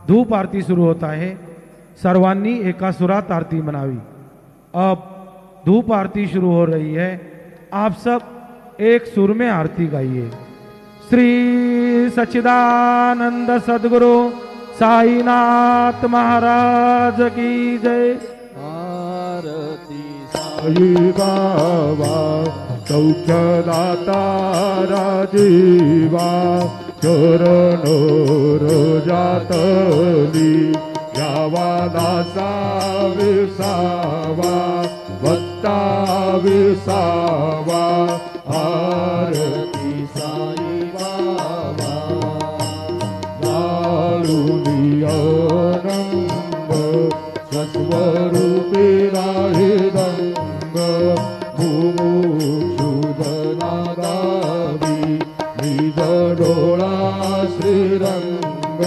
धूप आरती सुरू होता है। सर्वांनी एका सुरात आरती मनावी। अब धूप आरती शुरू हो रही है। आप सब एक सुर में आरती गाइए। श्री सच्चिदानंद सद्गुरु साईनाथ महाराज की जय। आरती साई बाबा सौख्यदाता राजीवा चरणो रोजातली यावा दासा विसावा वत्ता विसावा। आरती साई बाबा लालुनियनंग स्वस्वरूपी राहिदंग मुमुक्षुधनादावी निज डोळा श्रीरंग